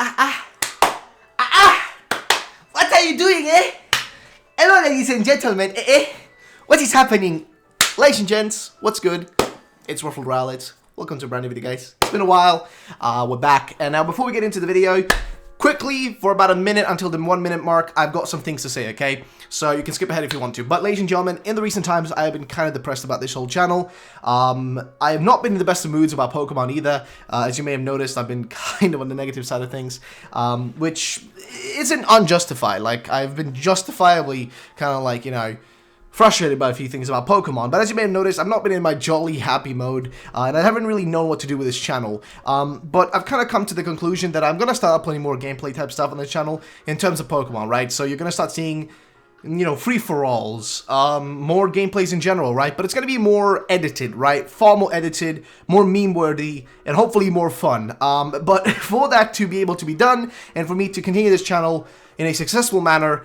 What are you doing, eh? Hello, ladies and gentlemen, What is happening? Ladies and gents, what's good? It's Ruffled Rowlets. Welcome to a brand new video, guys. It's been a while. We're back. And now, before we get into the video, quickly, for about a minute until the 1 minute mark, I've got some things to say, okay? So you can skip ahead if you want to. But ladies and gentlemen, in the recent times, I have been kind of depressed about this whole channel. I have not been in the best of moods about Pokemon either. As you may have noticed, I've been kind of on the negative side of things, which isn't unjustified. Like, I've been justifiably kind of like, you know, frustrated by a few things about Pokemon, but as you may have noticed, I've not been in my jolly happy mode, and I haven't really known what to do with this channel, but I've kind of come to the conclusion that I'm going to start uploading more gameplay type stuff on this channel in terms of Pokemon, right? So you're going to start seeing, you know, free-for-alls, more gameplays in general, right? But it's going to be more edited, right? Far more edited, more meme-worthy, and hopefully more fun. But for that to be able to be done, and for me to continue this channel in a successful manner,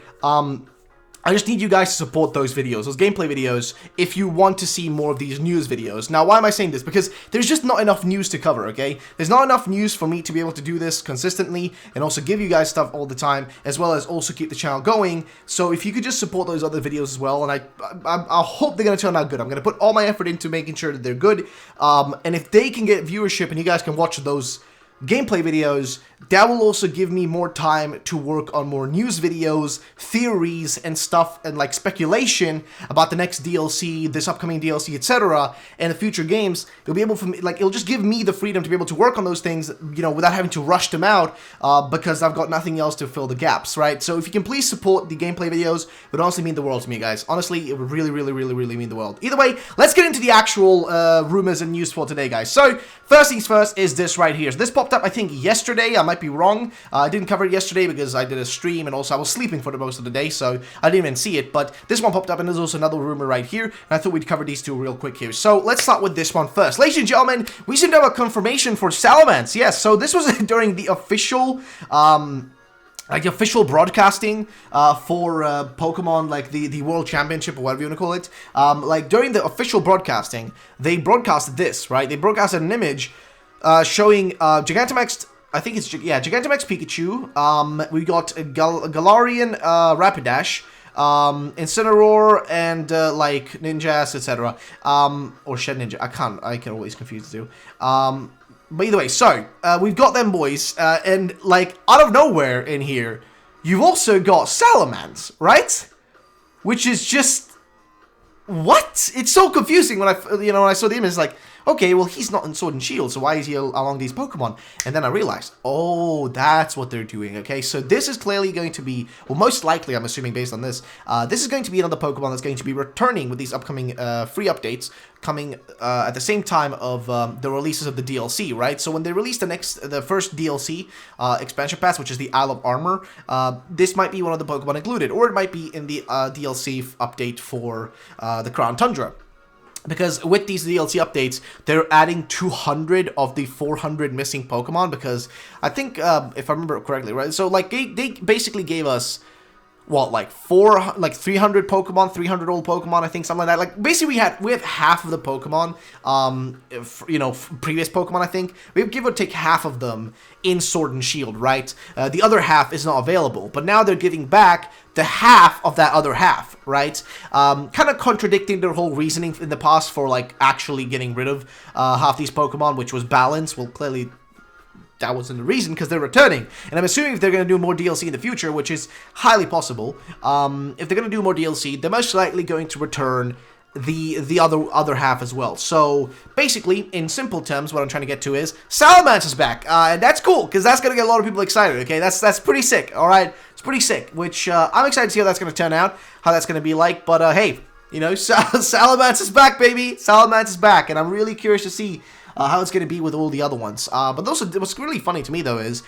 I just need you guys to support those videos, those gameplay videos, if you want to see more of these news videos. Now, why am I saying this? Because there's just not enough news to cover, okay? There's not enough news for me to be able to do this consistently and also give you guys stuff all the time, as well as also keep the channel going. So if you could just support those other videos as well, and I hope they're going to turn out good. I'm going to put all my effort into making sure that they're good, and if they can get viewership and you guys can watch those gameplay videos, that will also give me more time to work on more news videos, theories, and stuff, and like speculation about the next DLC, this upcoming DLC, etc., and the future games. It'll be able for me, like, it'll just give me the freedom to be able to work on those things, you know, without having to rush them out, because I've got nothing else to fill the gaps, right? So if you can please support the gameplay videos, it would honestly mean the world to me, guys. Honestly, it would really, really, really, really mean the world. Either way, let's get into the actual rumors and news for today, guys. So first things first is this right here. So this popped up, I think, yesterday. I might be wrong. I didn't cover it yesterday because I did a stream, and also I was sleeping for the most of the day, so I didn't even see it. But this one popped up, and there's also another rumor right here, and I thought we'd cover these two real quick here. So let's start with this one first. Ladies and gentlemen, we seem to have a confirmation for Salamance. Yes, so this was during the official like the official broadcasting for Pokemon, like the World Championship or whatever you want to call it. Like during the official broadcasting, they broadcasted this, right? They broadcasted an image showing Gigantamax, I think it's, yeah, Gigantamax Pikachu. We got Galarian Rapidash, Incineroar, and like Ninjas, etc. Or Shed Ninja. I can always confuse the two. But either way, so we've got them boys, and like out of nowhere in here, you've also got Salamance, right? Which is just, what? It's so confusing when when I saw the image. It's like, okay, well, he's not in Sword and Shield, so why is he along these Pokemon? And then I realized, oh, that's what they're doing, okay? So this is clearly going to be, well, most likely, I'm assuming based on this, this is going to be another Pokemon that's going to be returning with these upcoming free updates coming at the same time of the releases of the DLC, right? So when they release the first DLC expansion pass, which is the Isle of Armor, this might be one of the Pokemon included, or it might be in the DLC update for the Crown Tundra. Because with these DLC updates, they're adding 200 of the 400 missing Pokemon, because I think, if I remember correctly, right? So, like, they basically gave us, what, like 300 Pokemon, 300 old Pokemon, I think, something like that. Like, basically, we have half of the Pokemon, you know, previous Pokemon, I think. We have give or take half of them in Sword and Shield, right? The other half is not available, but now they're giving back the half of that other half, right? Kind of contradicting their whole reasoning in the past for, like, actually getting rid of half these Pokemon, which was balance. Well, clearly that wasn't the reason, because they're returning. And I'm assuming if they're going to do more DLC in the future, which is highly possible, if they're going to do more DLC, they're most likely going to return the other half as well. So basically, in simple terms, what I'm trying to get to is Salamance is back, and that's cool, because that's going to get a lot of people excited, okay? That's pretty sick, alright? It's pretty sick, which I'm excited to see how that's going to turn out, how that's going to be like, but hey, you know, Salamance is back, baby! Salamance is back, and I'm really curious to see how it's going to be with all the other ones. But also, what's really funny to me, though, is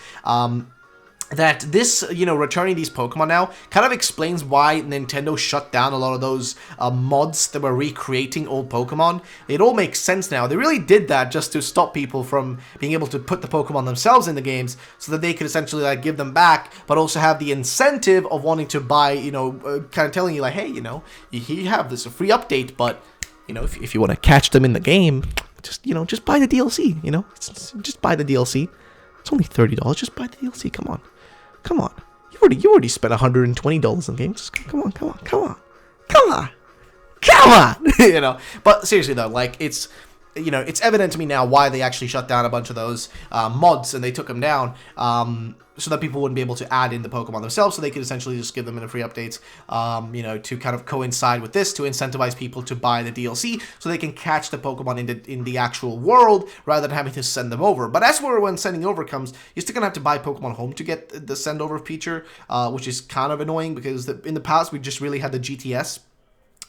that this, you know, returning these Pokemon now kind of explains why Nintendo shut down a lot of those mods that were recreating old Pokemon. It all makes sense now. They really did that just to stop people from being able to put the Pokemon themselves in the games, so that they could essentially, like, give them back, but also have the incentive of wanting to buy, you know, kind of telling you, like, hey, you know, you have this free update, but, you know, if you want to catch them in the game, just, you know, just buy the DLC, you know, just buy the DLC. It's only $30. Just buy the DLC. Come on. Come on. You already spent $120 in games. Come on. You know. But seriously though, like it's evident to me now why they actually shut down a bunch of those mods and they took them down. So that people wouldn't be able to add in the Pokemon themselves, so they could essentially just give them in a free updates, to kind of coincide with this, to incentivize people to buy the DLC, so they can catch the Pokemon in the actual world, rather than having to send them over. But as for when sending over comes, you're still gonna have to buy Pokemon Home to get the send over feature, which is kind of annoying, because in the past we just really had the GTS,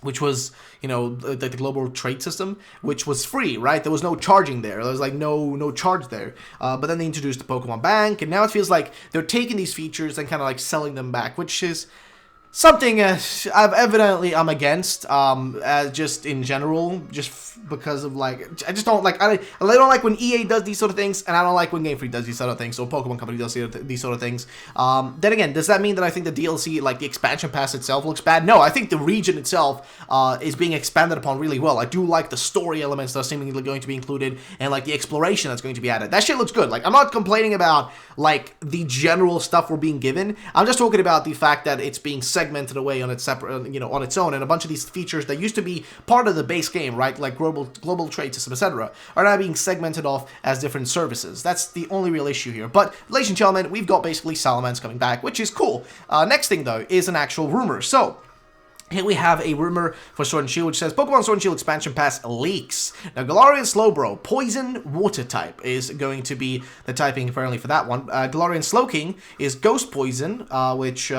which was, the global trade system, which was free, right? There was no charging there. There was, like, no charge there. But then they introduced the Pokemon Bank, and now it feels like they're taking these features and kind of, like, selling them back, which is something I'm against, just in general, just because of, like, I just don't like, I don't like when EA does these sort of things, and I don't like when Game Freak does these sort of things, or Pokemon Company does these sort of things. Then again, does that mean that I think the DLC, like the expansion pass itself, looks bad? No, I think the region itself is being expanded upon really well. I do like the story elements that are seemingly going to be included, and like the exploration that's going to be added. That shit looks good. Like, I'm not complaining about like the general stuff we're being given. I'm just talking about the fact that it's being segmented away on its separate, on its own, and a bunch of these features that used to be part of the base game, right, like global trade system, etc., are now being segmented off as different services. That's the only real issue here. But, ladies and gentlemen, we've got basically Salamance coming back, which is cool. Next thing, though, is an actual rumor. So, here we have a rumor for Sword and Shield, which says, Pokemon Sword and Shield expansion pass leaks. Now, Galarian Slowbro, Poison Water type, is going to be the typing apparently for that one. Galarian Slowking is Ghost Poison, which,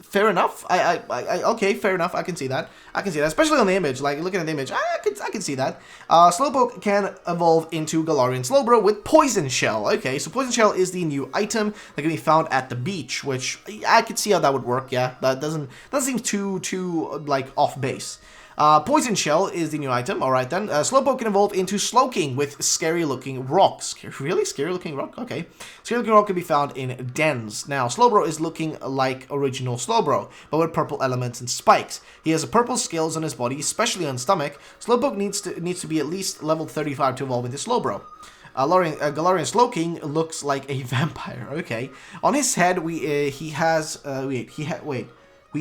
fair enough. Okay, fair enough. I can see that. Especially on the image. Like, looking at the image, I can see that. Slowpoke can evolve into Galarian Slowbro with Poison Shell. Okay, so Poison Shell is the new item that can be found at the beach, which I could see how that would work. Yeah, that doesn't seem too like off base. Poison Shell is the new item. Alright then. Slowpoke can evolve into Slowking with scary-looking rocks. Really? Scary-looking rock? Okay. Scary-looking rock can be found in dens. Now, Slowbro is looking like original Slowbro, but with purple elements and spikes. He has purple scales on his body, especially on stomach. Slowpoke needs to be at least level 35 to evolve into Slowbro. Galarian Slowking looks like a vampire. Okay. On his head, we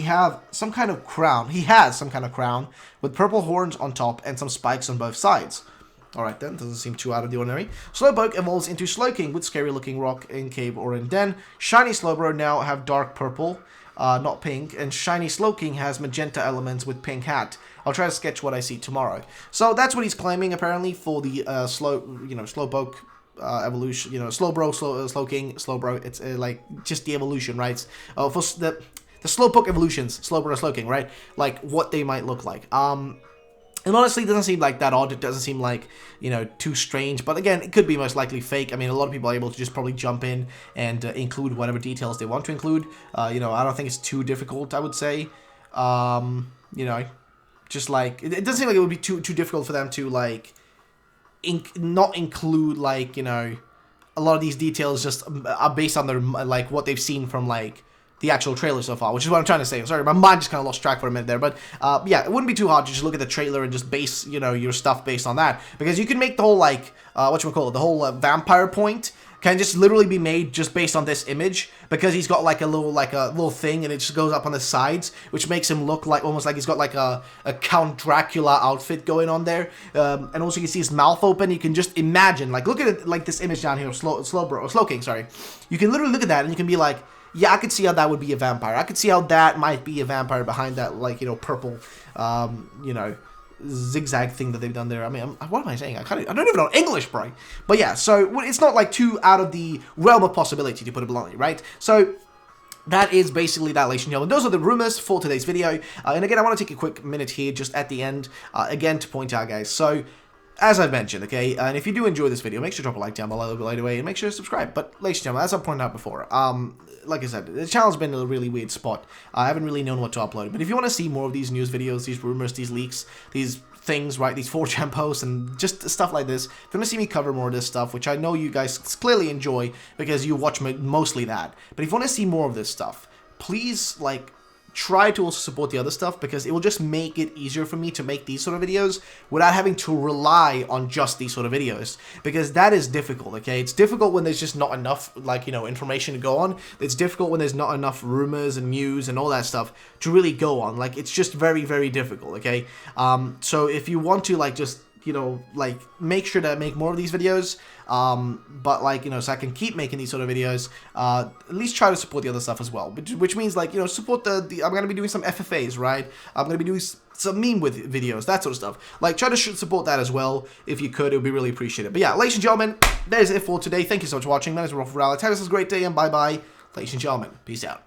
have some kind of crown. He has some kind of crown with purple horns on top and some spikes on both sides. Alright then, doesn't seem too out of the ordinary. Slowpoke evolves into Slowking with scary looking rock in cave or in den. Shiny Slowbro now have dark purple, not pink, and Shiny Slowking has magenta elements with pink hat. I'll try to sketch what I see tomorrow. So that's what he's claiming apparently for the Slowpoke evolution, Slowbro, Slowking, Slowbro. It's like just the evolution, right? For the Slowpoke evolutions, Slowbro, Slowking, right? Like, what they might look like. And honestly, it doesn't seem like that odd. It doesn't seem like, too strange. But again, it could be most likely fake. I mean, a lot of people are able to just probably jump in and include whatever details they want to include. I don't think it's too difficult, I would say. Just like, it doesn't seem like it would be too difficult for them to, like, not include, like, a lot of these details just are based on their, like, what they've seen from, like, the actual trailer so far, which is what I'm trying to say. I'm sorry, my mind just kind of lost track for a minute there, but yeah, it wouldn't be too hard to just look at the trailer and just base, your stuff based on that, because you can make the whole, like, the whole vampire point can just literally be made just based on this image, because he's got like a little thing, and it just goes up on the sides, which makes him look like almost like he's got like a Count Dracula outfit going on there, and also you can see his mouth open. You can just imagine, like, look at it, like this image down here, Slowking, sorry. You can literally look at that and you can be like, yeah, I could see how that would be a vampire. I could see how that might be a vampire behind that, like, purple, zigzag thing that they've done there. I mean, what am I saying? I don't even know English, bro. But yeah, so it's not like too out of the realm of possibility, to put it bluntly, right? So that is basically that, ladies and gentlemen. Those are the rumors for today's video. And again, I want to take a quick minute here just at the end, again, to point out, guys. So, as I've mentioned, okay, and if you do enjoy this video, make sure to drop a like down below right away, and make sure to subscribe. But, ladies and gentlemen, as I pointed out before, like I said, the channel's been in a really weird spot. I haven't really known what to upload. But if you want to see more of these news videos, these rumors, these leaks, these things, right, these 4chan posts, and just stuff like this, if you want to see me cover more of this stuff, which I know you guys clearly enjoy because you watch mostly that, but if you want to see more of this stuff, please, like, try to also support the other stuff, because it will just make it easier for me to make these sort of videos without having to rely on just these sort of videos, because that is difficult. Okay, it's difficult when there's just not enough, like, you know, information to go on. It's difficult when there's not enough rumors and news and all that stuff to really go on. Like, it's just very, very difficult. Okay, so if you want to, like, just, you know, like, make sure to make more of these videos, but, like, you know, so I can keep making these sort of videos, at least try to support the other stuff as well, which means, like, you know, support the I'm going to be doing some FFAs, right? I'm going to be doing some meme with videos, that sort of stuff. Like, try to support that as well, if you could. It would be really appreciated. But yeah, ladies and gentlemen, that is it for today. Thank you so much for watching. My name is Ruffle Rally. Have a great day, and bye-bye, ladies and gentlemen. Peace out.